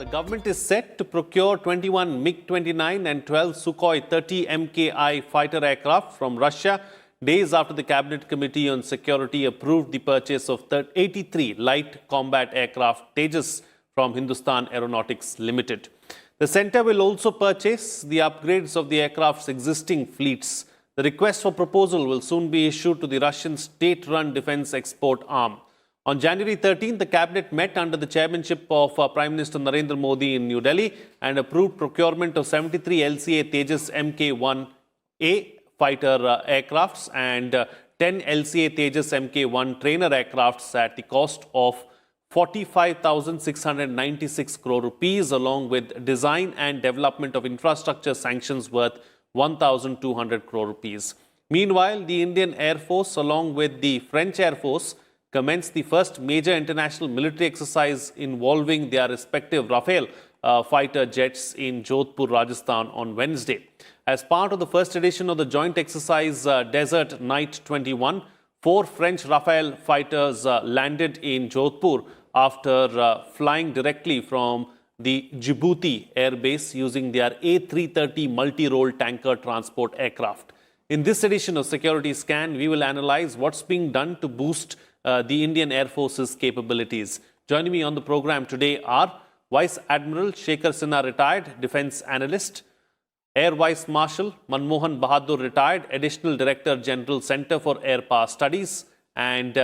The government is set to procure 21 MiG-29 and 12 Sukhoi 30 MKI fighter aircraft from Russia days after the Cabinet Committee on Security approved the purchase of 83 light combat aircraft Tejas from Hindustan Aeronautics Limited. The centre will also purchase the upgrades of the aircraft's existing fleets. The request for proposal will soon be issued to the Russian state-run defence export arm. On January 13, the Cabinet met under the chairmanship of Prime Minister Narendra Modi in New Delhi and approved procurement of 73 LCA Tejas Mk1A fighter aircrafts and 10 LCA Tejas Mk1 trainer aircrafts at the cost of 45,696 crore rupees, along with design and development of infrastructure sanctions worth 1,200 crore rupees. Meanwhile, the Indian Air Force, along with the French Air Force, commenced the first major international military exercise involving their respective Rafale fighter jets in Jodhpur, Rajasthan on Wednesday. As part of the first edition of the joint exercise Desert Night 21, 4 French Rafale fighters landed in Jodhpur after flying directly from the Djibouti Air Base using their A330 multi-role tanker transport aircraft. In this edition of Security Scan, we will analyze what's being done to boost the Indian Air Force's capabilities. Joining me on the program today are Vice Admiral Shekhar Sinha, retired defense analyst; Air Vice Marshal Manmohan Bahadur, retired Additional Director General, Center for Air Power Studies; and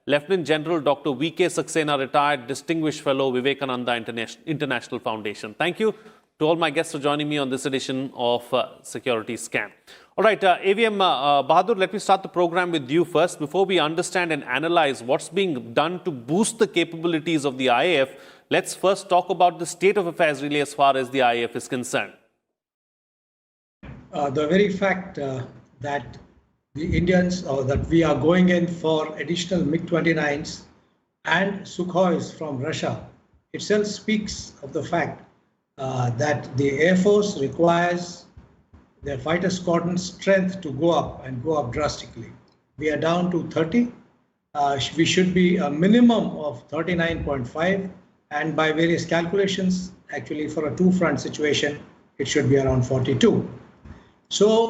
Lieutenant General Dr. V.K. Saxena, retired Distinguished Fellow, Vivekananda International Foundation. Thank you to all my guests for joining me on this edition of Security Scan. All right, AVM Bahadur, let me start the program with you first. Before we understand and analyze what's being done to boost the capabilities of the IAF, let's first talk about the state of affairs really as far as the IAF is concerned. The very fact that the Indians, or that we are going in for additional MiG-29s and Sukhois from Russia itself speaks of the fact that the Air Force requires their fighter squadron strength to go up and go up drastically. We are down to 30. We should be a minimum of 39.5, and by various calculations, actually for a two-front situation, it should be around 42. So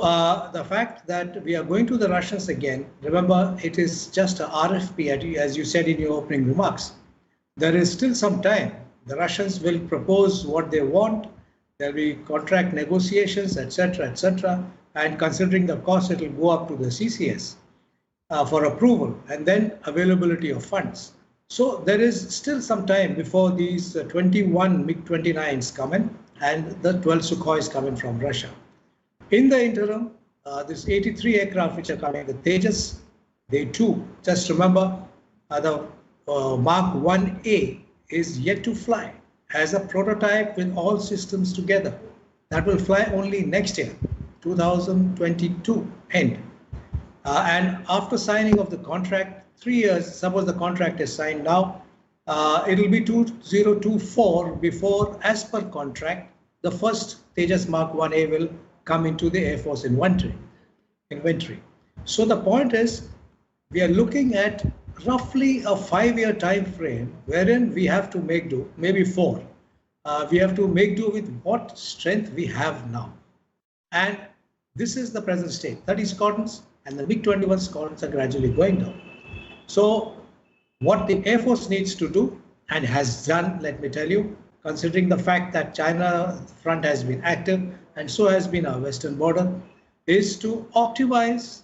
the fact that we are going to the Russians again, remember it is just a RFP, as you said in your opening remarks. There is still some time. The Russians will propose what they want. There will be contract negotiations, etc., and considering the cost, it will go up to the CCS for approval and then availability of funds. So there is still some time before these 21 MiG-29s come in and the 12 Sukhois come in from Russia. In the interim, this 83 aircraft which are coming, the Tejas, they too, just remember the Mark 1A is yet to fly as a prototype with all systems together. That will fly only next year, 2022 end. And after signing of the contract, 3 years, suppose the contract is signed now, it will be 2024 before, as per contract, the first Tejas Mark 1A will come into the Air Force inventory. So the point is, we are looking at roughly a 5-year time frame wherein we have to make do, maybe 4. We have to make do with what strength we have now. And this is the present state. 30 squadrons and the MiG-21 squadrons are gradually going down. So what the Air Force needs to do and has done, let me tell you, considering the fact that China front has been active and so has been our western border, is to optimize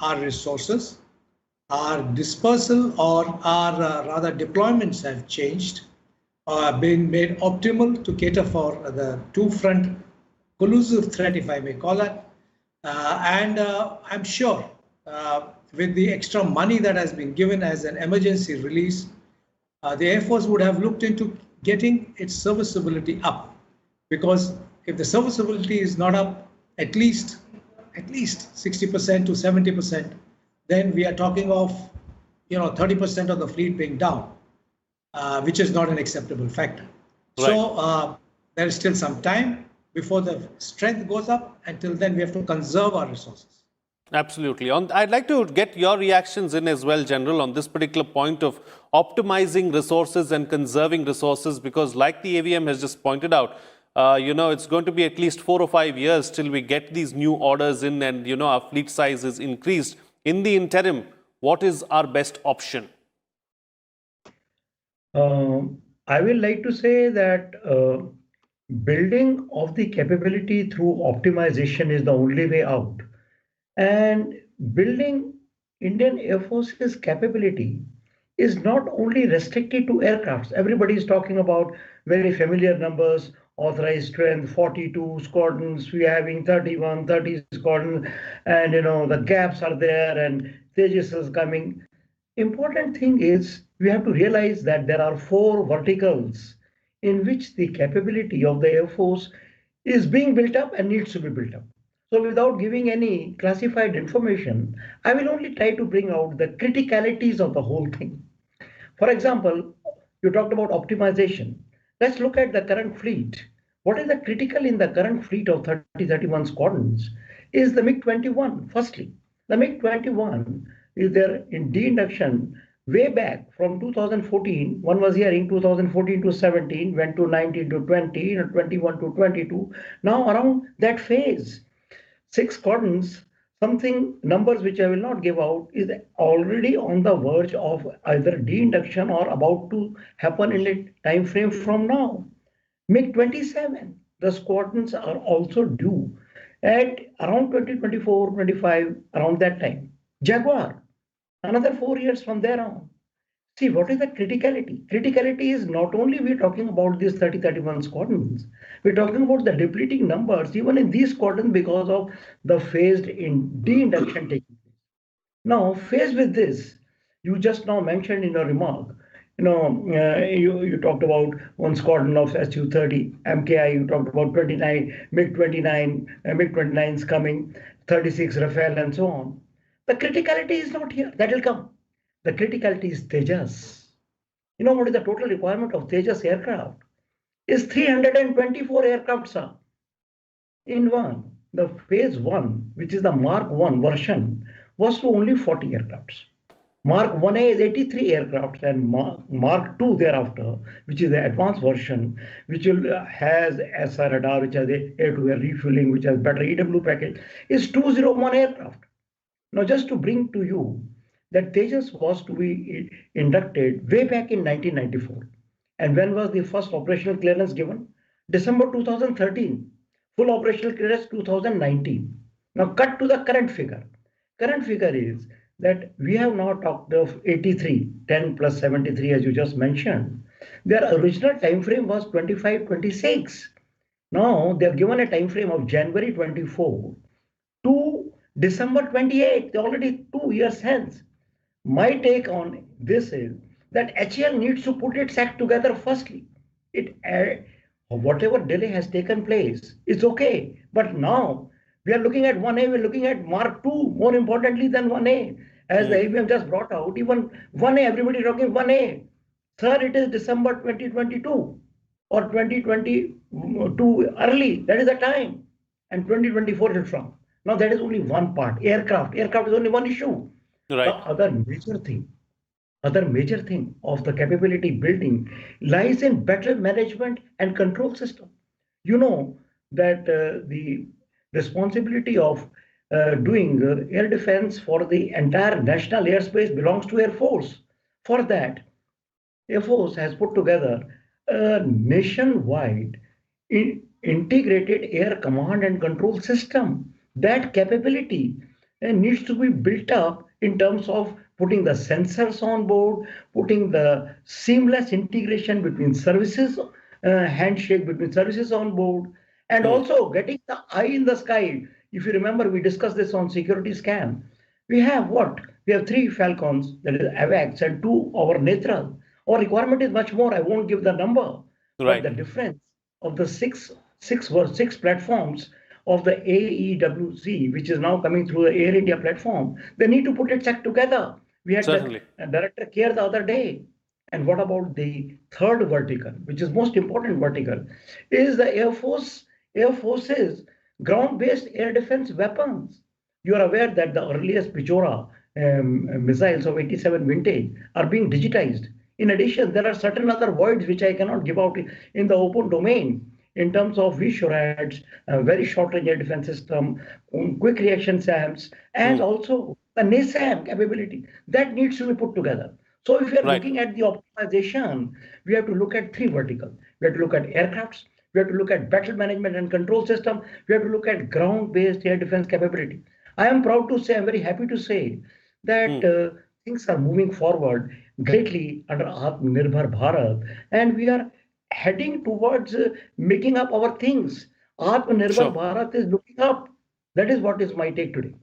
our resources. Our dispersal or our rather deployments have changed, been made optimal to cater for the two-front collusive threat, if I may call it. And I'm sure with the extra money that has been given as an emergency release, the Air Force would have looked into getting its serviceability up. Because if the serviceability is not up at least 60% to 70%, then we are talking of 30% of the fleet being down, which is not an acceptable factor. Right. So there is still some time before the strength goes up. Until then, we have to conserve our resources. Absolutely. I'd like to get your reactions in as well, General, on this particular point of optimizing resources and conserving resources, because like the AVM has just pointed out, it's going to be at least 4 or 5 years till we get these new orders in and, our fleet size is increased. In the interim, what is our best option? I will like to say that building of the capability through optimization is the only way out. And building Indian Air Force's capability is not only restricted to aircrafts. Everybody is talking about very familiar numbers, authorized strength, 42 squadrons, we are having 31, 30 squadrons, and the gaps are there and Tejas is coming. Important thing is we have to realize that there are four verticals in which the capability of the Air Force is being built up and needs to be built up. So without giving any classified information, I will only try to bring out the criticalities of the whole thing. For example, you talked about optimization. Let's look at the current fleet. What is the critical in the current fleet of 30-31 squadrons is the MiG-21. Firstly, the MiG-21 is there in de-induction way back from 2014. One was hearing 2014 to 17, went to 19 to 20, 21 to 22. Now around that phase, 6 squadrons, something numbers which I will not give out, is already on the verge of either de-induction or about to happen in a time frame from now. MiG-27, the squadrons are also due at around 2024, 25, around that time. Jaguar, another 4 years from there on. See, what is the criticality? Criticality is not only we're talking about these 30-31 squadrons, we're talking about the depleting numbers, even in these squadrons because of the phased in de-induction taking place. Now, faced with this, you just now mentioned in your remark, you talked about one squadron of Su-30, MKI, you talked about 29, MiG-29, MiG-29s coming, 36 Rafale and so on. The criticality is not here. That will come. The criticality is Tejas. You know what is the total requirement of Tejas aircraft? Is 324 aircraft, sir. In one, the phase one, which is the Mark 1 version, was to only 40 aircrafts. Mark 1A is 83 aircraft and Mark 2 thereafter, which is the advanced version, which has SR radar, which has air-to-air refueling, which has better EW package, is 201 aircraft. Now, just to bring to you that Tejas was to be inducted way back in 1994. And when was the first operational clearance given? December 2013. Full operational clearance 2019. Now, cut to the current figure. Current figure is that we have now talked of 83, 10 plus 73, as you just mentioned. Their original time frame was 25, 26. Now, they have given a time frame of January 24 to December 28, already 2 years hence. My take on this is that HAL needs to put its act together firstly. Whatever delay has taken place, it's okay. But now we are looking at 1A, we're looking at Mark 2, more importantly than 1A. As the AVM just brought out, even 1A, everybody talking 1A. Sir, it is December 2022 or 2022 early, that is the time. And 2024 is from. Now that is only one part, aircraft. Aircraft is only one issue. Right. The other major thing of the capability building lies in better management and control system. You know that the responsibility of doing air defense for the entire national airspace belongs to Air Force. For that, Air Force has put together a nationwide integrated air command and control system. That capability needs to be built up in terms of putting the sensors on board, putting the seamless integration between services, handshake between services on board, and also getting the eye in the sky. If you remember, we discussed this on security scan. We have what? We have 3 Falcons, that is AVAX, and 2 our Netras. Our requirement is much more. I won't give the number. Right. But the difference of the six platforms of the AEWC, which is now coming through the Air India platform, they need to put its act together. We had Certainly. the director care the other day. And what about the third vertical, which is most important vertical, is the Air Force's ground-based air defense weapons. You are aware that the earliest Pichora missiles of 87 vintage are being digitized. In addition, there are certain other voids which I cannot give out in the open domain in terms of VSHORADs, very short range air defense system, quick reaction SAMs, and also the NASAM capability that needs to be put together. So if we are Right. looking at the optimization, we have to look at three verticals. We have to look at aircrafts, we have to look at battle management and control system, we have to look at ground-based air defense capability. I am proud to say, I'm very happy to say that things are moving forward greatly under Atmanirbhar Bharat, and we are heading towards making up our things. Atmanirbhar Sure. Bharat is looking up. That is what is my take today.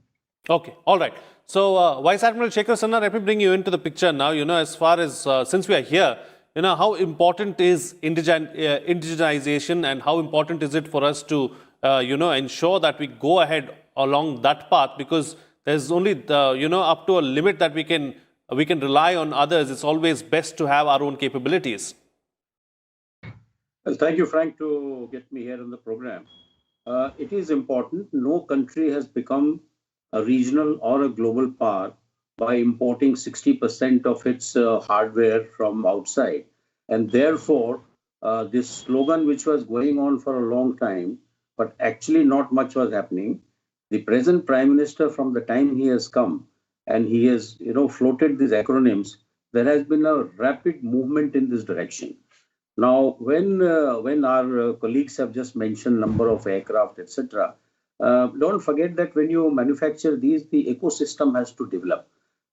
Okay, all right. So, Vice Admiral Shekhar Sinha, let me bring you into the picture now. As far as, since we are here, how important is indigenization and how important is it for us to, ensure that we go ahead along that path, because there's only, up to a limit that we can rely on others. It's always best to have our own capabilities. Well, thank you, Frank, to get me here on the program. It is important. No country has become a regional or a global power by importing 60% of its hardware from outside. And therefore, this slogan, which was going on for a long time, but actually not much was happening. The present Prime Minister, from the time he has come, and he has, floated these acronyms, there has been a rapid movement in this direction. Now, when our colleagues have just mentioned number of aircraft, etc., don't forget that when you manufacture these, the ecosystem has to develop.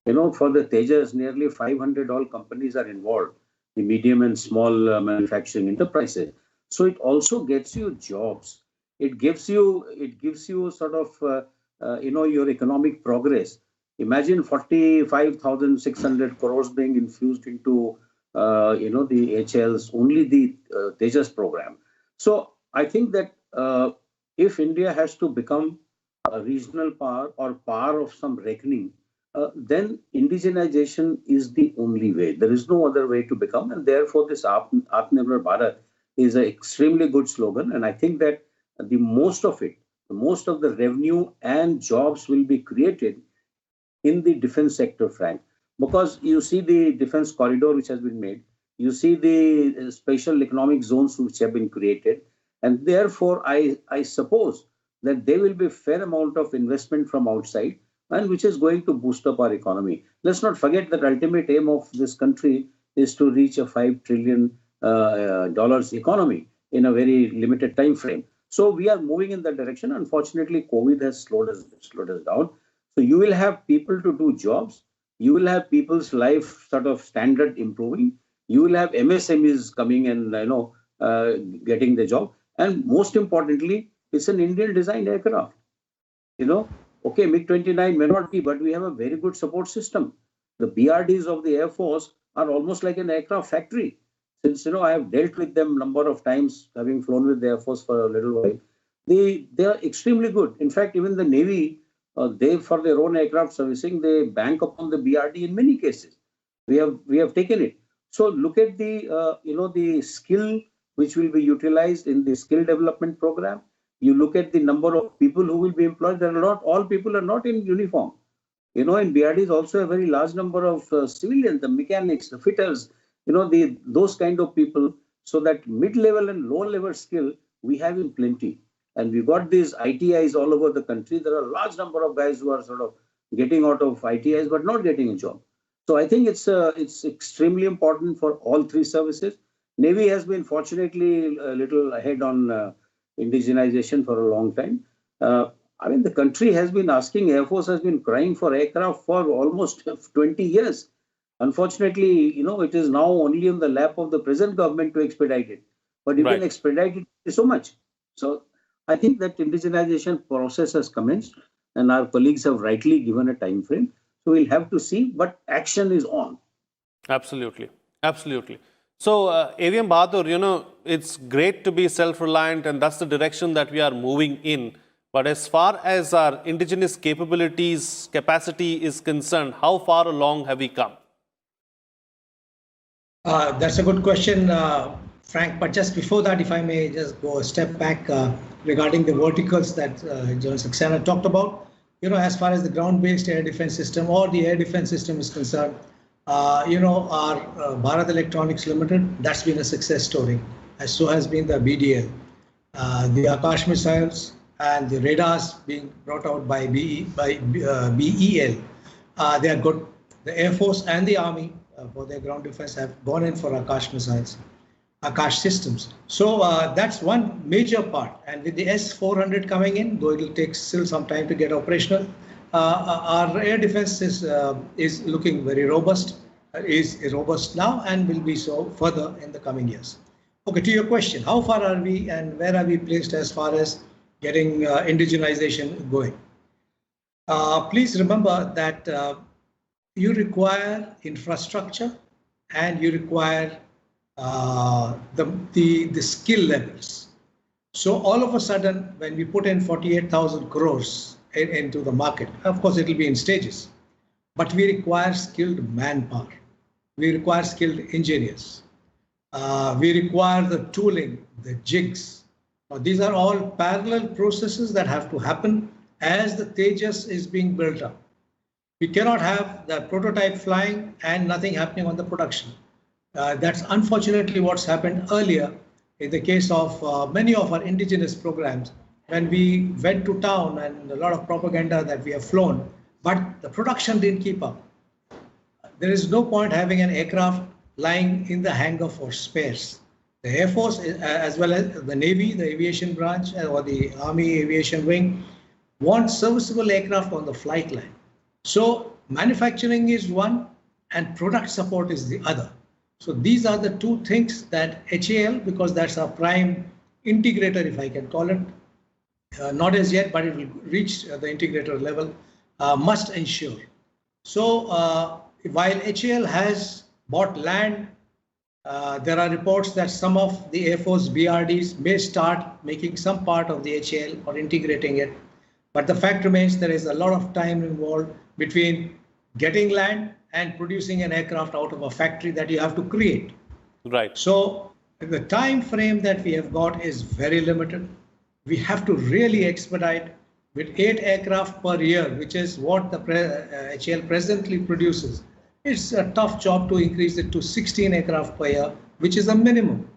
For the Tejas, nearly 500 all companies are involved, the medium and small manufacturing enterprises. So it also gets you jobs. It gives you sort of, your economic progress. Imagine 45,600 crores being infused into the HLs, only the Tejas program. So I think that if India has to become a regional power or power of some reckoning, then indigenization is the only way. There is no other way to become, and therefore this Atmanirbhar Bharat is an extremely good slogan. And I think that the most of the revenue and jobs will be created in the defense sector, Frank. Because you see the defense corridor which has been made, you see the special economic zones which have been created, and therefore I suppose that there will be a fair amount of investment from outside, and which is going to boost up our economy. Let's not forget that ultimate aim of this country is to reach a $5 trillion economy in a very limited time frame. So we are moving in that direction. Unfortunately, COVID has slowed us down. So you will have people to do jobs. You will have people's life sort of standard improving. You will have MSMEs coming and getting the job. And most importantly, it's an Indian designed aircraft. Okay, MiG-29 may not be, but we have a very good support system. The BRDs of the Air Force are almost like an aircraft factory. Since I have dealt with them number of times, having flown with the Air Force for a little while, they are extremely good. In fact, even the Navy, they, for their own aircraft servicing, they bank upon the BRD in many cases. We have taken it. So look at the the skill which will be utilized in the skill development program. You look at the number of people who will be employed. There are not all people are not in uniform. In BRD is also a very large number of civilians, the mechanics, the fitters, those kind of people. So that mid-level and low-level skill we have in plenty. And we got these ITIs all over the country. There are a large number of guys who are sort of getting out of ITIs but not getting a job. So I think it's extremely important for all three services. Navy has been fortunately a little ahead on indigenization for a long time. The country has been asking, Air Force has been crying for aircraft for almost 20 years. Unfortunately, it is now only in the lap of the present government to expedite it. But you can expedite it so much. So I think that indigenization process has commenced, and our colleagues have rightly given a time frame. So we'll have to see, but action is on. Absolutely. Absolutely. So, AVM Bahadur, it's great to be self-reliant, and that's the direction that we are moving in. But as far as our indigenous capabilities, capacity is concerned, how far along have we come? That's a good question, Frank. But just before that, if I may just go a step back regarding the verticals that General Saxena talked about. as far as the ground-based air defense system or the air defense system is concerned, our Bharat Electronics Limited, that's been a success story, as so has been the BDL. The Akash missiles and the radars being brought out by BEL, they are good. The Air Force and the Army for their ground defense have gone in for Akash missiles, Akash systems. So that's one major part. And with the S-400 coming in, though it will take still some time to get operational, our air defense is looking very robust, is robust now and will be so further in the coming years. Okay, to your question, how far are we and where are we placed as far as getting indigenization going? Please remember that you require infrastructure and you require the skill levels. So all of a sudden, when we put in 48,000 crores into the market, of course it will be in stages, but we require skilled manpower. We require skilled engineers. We require the tooling, the jigs. Now, these are all parallel processes that have to happen as the Tejas is being built up. We cannot have the prototype flying and nothing happening on the production. That's unfortunately what's happened earlier in the case of many of our indigenous programs, when we went to town and a lot of propaganda that we have flown, but the production didn't keep up. There is no point having an aircraft lying in the hangar for spares. The Air Force, as well as the Navy, the aviation branch, or the Army aviation wing, want serviceable aircraft on the flight line. So manufacturing is one and product support is the other. So these are the two things that HAL, because that's our prime integrator, if I can call it, not as yet, but it will reach the integrator level, must ensure. So while HAL has bought land, there are reports that some of the Air Force BRDs may start making some part of the HAL or integrating it. But the fact remains there is a lot of time involved between getting land and producing an aircraft out of a factory that you have to create. Right. So the time frame that we have got is very limited. We have to really expedite with 8 aircraft per year, which is what the HAL presently produces. It's a tough job to increase it to 16 aircraft per year, which is a minimum.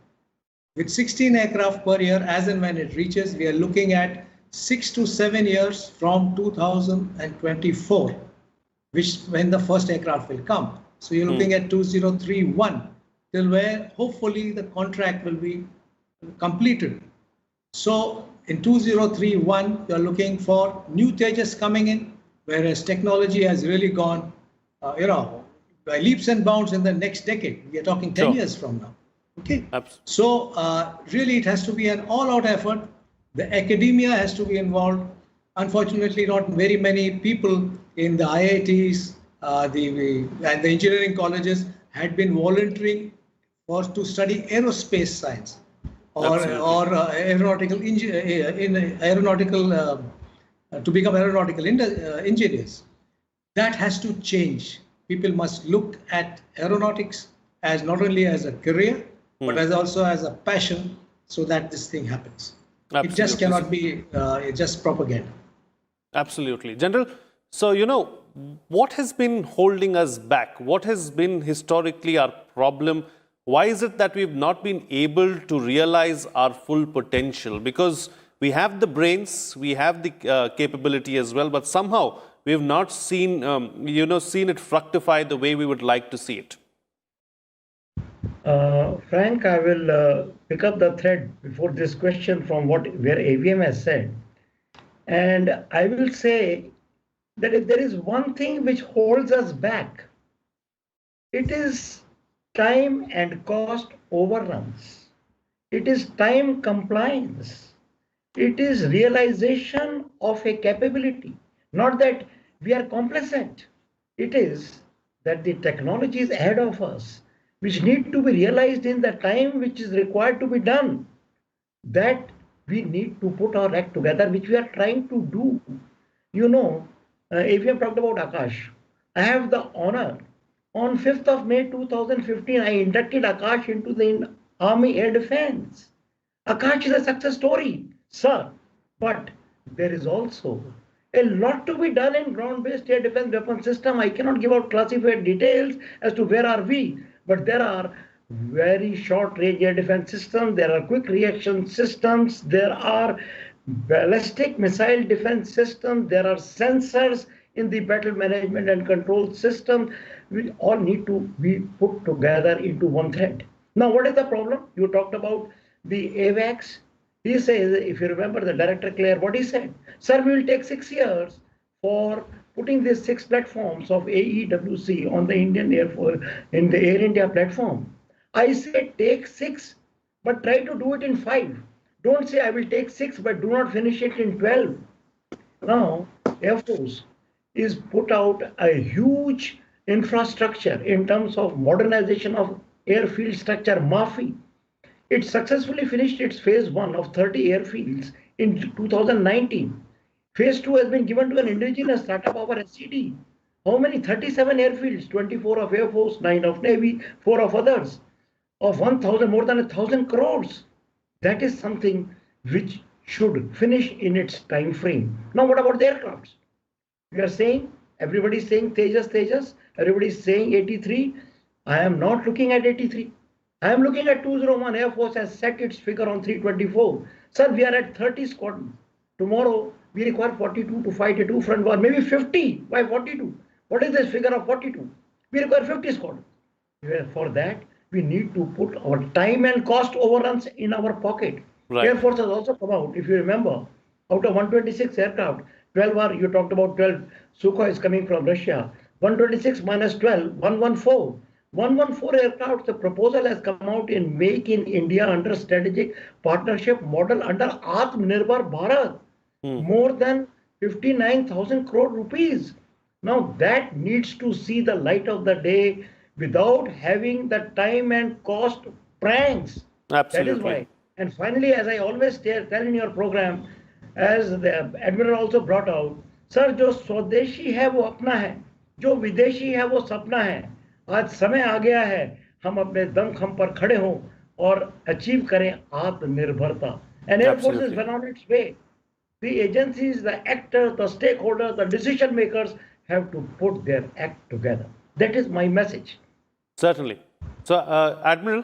With 16 aircraft per year, as and when it reaches, we are looking at 6 to 7 years from 2024, which when the first aircraft will come. So you're looking at 2031, till where hopefully the contract will be completed. So in 2031, you're looking for new Tejas coming in, whereas technology has really gone, by leaps and bounds in the next decade. We are talking 10 years from now. Okay. Absolutely. So really, it has to be an all-out effort. The academia has to be involved. Unfortunately, not very many people in the IITs and the engineering colleges had been volunteering to study aerospace science or aeronautical to become aeronautical engineers. That has to change. People must look at aeronautics as not only as a career, but as also as a passion, so that this thing happens. Absolutely. It just cannot be just propaganda. Absolutely. General, so, what has been holding us back? What has been historically our problem? Why is it that we've not been able to realize our full potential? Because we have the brains, we have the capability as well, but somehow we have not seen, seen it fructify the way we would like to see it. Frank, I will pick up the thread before this question from where AVM has said. And I will say that if there is one thing which holds us back, it is time and cost overruns. It is time compliance. It is realization of a capability. Not that we are complacent. It is that the technology is ahead of us, which need to be realized in the time which is required to be done. That we need to put our act together, which we are trying to do. If you have talked about Akash, I have the honor. On 5th of May 2015, I inducted Akash into the Army Air Defense. Akash is a success story, sir. But there is also A lot to be done in ground-based air defense weapon system. I cannot give out classified details as to where are we, but there are very short-range air defense systems. There are quick reaction systems. There are ballistic missile defense systems. There are sensors in the battle management and control system. We all need to be put together into one thread. Now, what is the problem? You talked about the AWACS. He says, if you remember the Director Clare, what he said, sir, we will take 6 years for putting these 6 platforms of AEWC on the Indian Air Force, in the Air India platform. I say take 6, but try to do it in 5. Don't say I will take 6, but do not finish it in 12. Now, Air Force is put out a huge infrastructure in terms of modernization of airfield structure, MAFI. It successfully finished its phase 1 of 30 airfields in 2019. Phase 2 has been given to an indigenous startup, our SCD. How many? 37 airfields, 24 of Air Force, 9 of Navy, 4 of others, of 1,000, more than 1,000 crores. That is something which should finish in its time frame. Now, what about the aircrafts? We are saying, everybody is saying Tejas, Tejas, everybody is saying 83. I am not looking at 83. I am looking at 201. Air Force has set its figure on 324. Sir, we are at 30 squadron. Tomorrow, we require 42 to fight a two-front war, maybe 50. Why 42? What is this figure of 42? We require 50 squadron. For that, we need to put our time and cost overruns in our pocket. Right. Air Force has also come out, if you remember, out of 126 aircraft, 12 are, you talked about 12 Sukhoi coming from Russia. 126 minus 12, 114. 114 aircraft, the proposal has come out in Make in India under strategic partnership model under Atmanirbhar Bharat. More than 59,000 crore rupees. Now that needs to see the light of the day without having the time and cost pranks. Absolutely. That is why. And finally, as I always tell in your program, as the Admiral also brought out, sir, जो स्वदेशी है वो अपना है, जो विदेशी है वो सपना है. आज समय आ गया है हम अपने दमखम पर खड़े हों और अचीव करें आत्मनिर्भरता. And Air Force is well on its way. The agencies, the actors, the stakeholders, the decision makers have to put their act together. That is my message. Certainly. So, Admiral,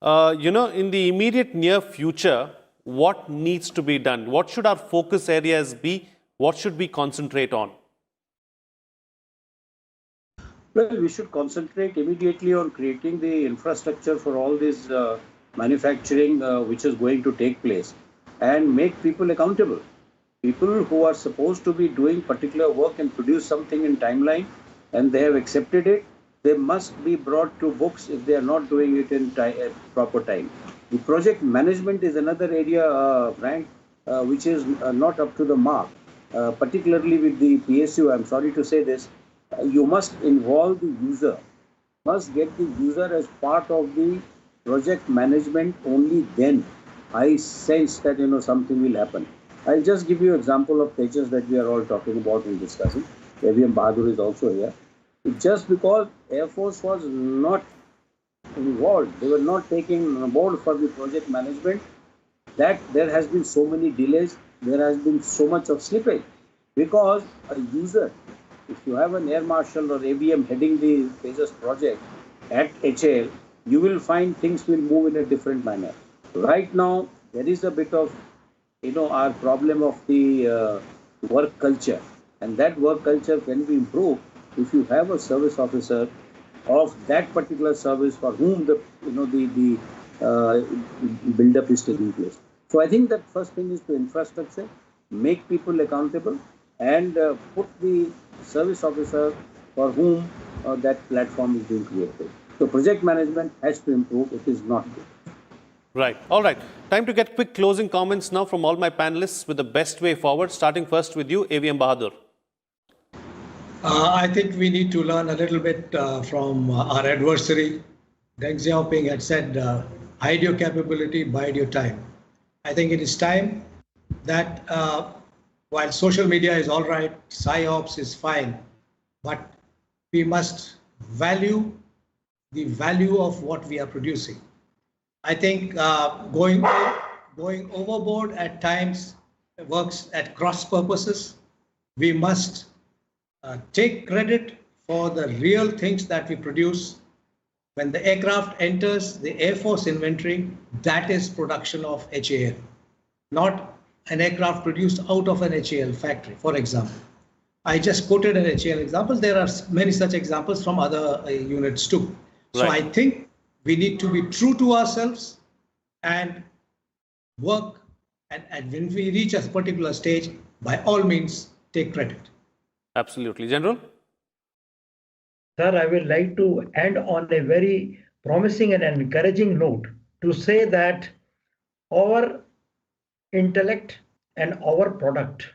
in the immediate near future, what needs to be done? What should our focus areas be? What should we concentrate on? Well, we should concentrate immediately on creating the infrastructure for all this manufacturing which is going to take place and make people accountable. People who are supposed to be doing particular work and produce something in timeline and they have accepted it, they must be brought to books if they are not doing it in proper time. The project management is another area, Frank, which is not up to the mark, particularly with the PSU. I'm sorry to say this. You must involve the user, must get the user as part of the project management. Only then I sense that something will happen. I'll just give you an example of Tejas that we are all talking about and discussing. AVM Bahadur is also here. Just because Air Force was not involved, they were not taking on board for the project management, that there has been so many delays, there has been so much of slippage. Because a user, if you have an Air Marshal or ABM heading the Tejas project at HAL, you will find things will move in a different manner. Right now, there is a bit of our problem of the work culture, and that work culture can be improved if you have a service officer of that particular service for whom the build-up is taking place. So I think that first thing is to infrastructure, make people accountable, and put the service officer for whom that platform is being created. So project management has to improve. It is not good. Right. All right. Time to get quick closing comments now from all my panelists with the best way forward, starting first with you, AVM Bahadur. I think we need to learn a little bit from our adversary. Deng Xiaoping had said, hide your capability, bide your time. I think it is time that while social media is all right, PsyOps is fine, but we must value the value of what we are producing. I think going overboard at times works at cross purposes. we must take credit for the real things that we produce. When the aircraft enters the Air Force inventory, that is production of HAL, not an aircraft produced out of an HAL factory, for example. I just quoted an HAL example. There are many such examples from other units too. So Right. I think we need to be true to ourselves and work, and when we reach a particular stage, by all means, take credit. Absolutely. General? Sir, I would like to end on a very promising and encouraging note to say that our intellect and our product,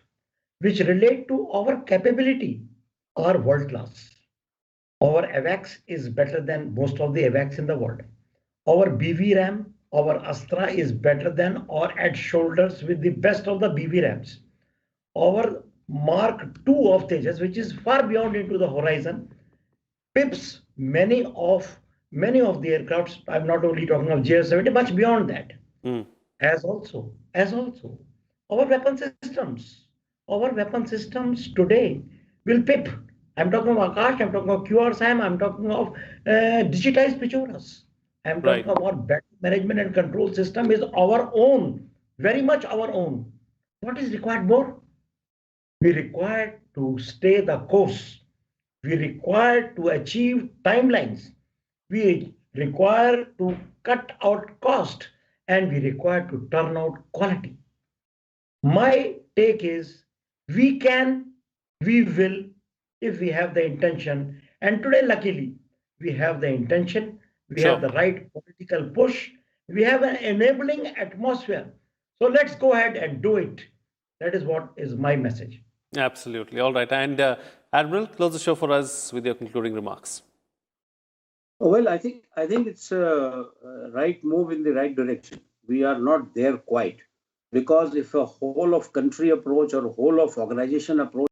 which relate to our capability, are world class. Our AVAX is better than most of the AVAX in the world. Our BVRAM, our Astra is better than or at shoulders with the best of the BVRAMs. Our Mark II of Tejas, which is far beyond into the horizon, pips many of the aircrafts. I'm not only talking of JS-70, much beyond that. Mm. As also our weapon systems today will pip. I'm talking of Akash, I'm talking of QRSAM, I'm talking of digitized Pichoras. I'm talking Right. about battle management and control system is our own, very much our own. What is required more? We require to stay the course. We require to achieve timelines. We require to cut out cost, and we require to turn out quality. My take is we can, we will, if we have the intention. And today, luckily, we have the intention, we Sure. have the right political push, we have an enabling atmosphere. So let's go ahead and do it. That is what is my message. Absolutely. All right. And Admiral, close the show for us with your concluding remarks. Well, I think it's a right move in the right direction. We are not there quite, because if a whole of country approach or whole of organization approach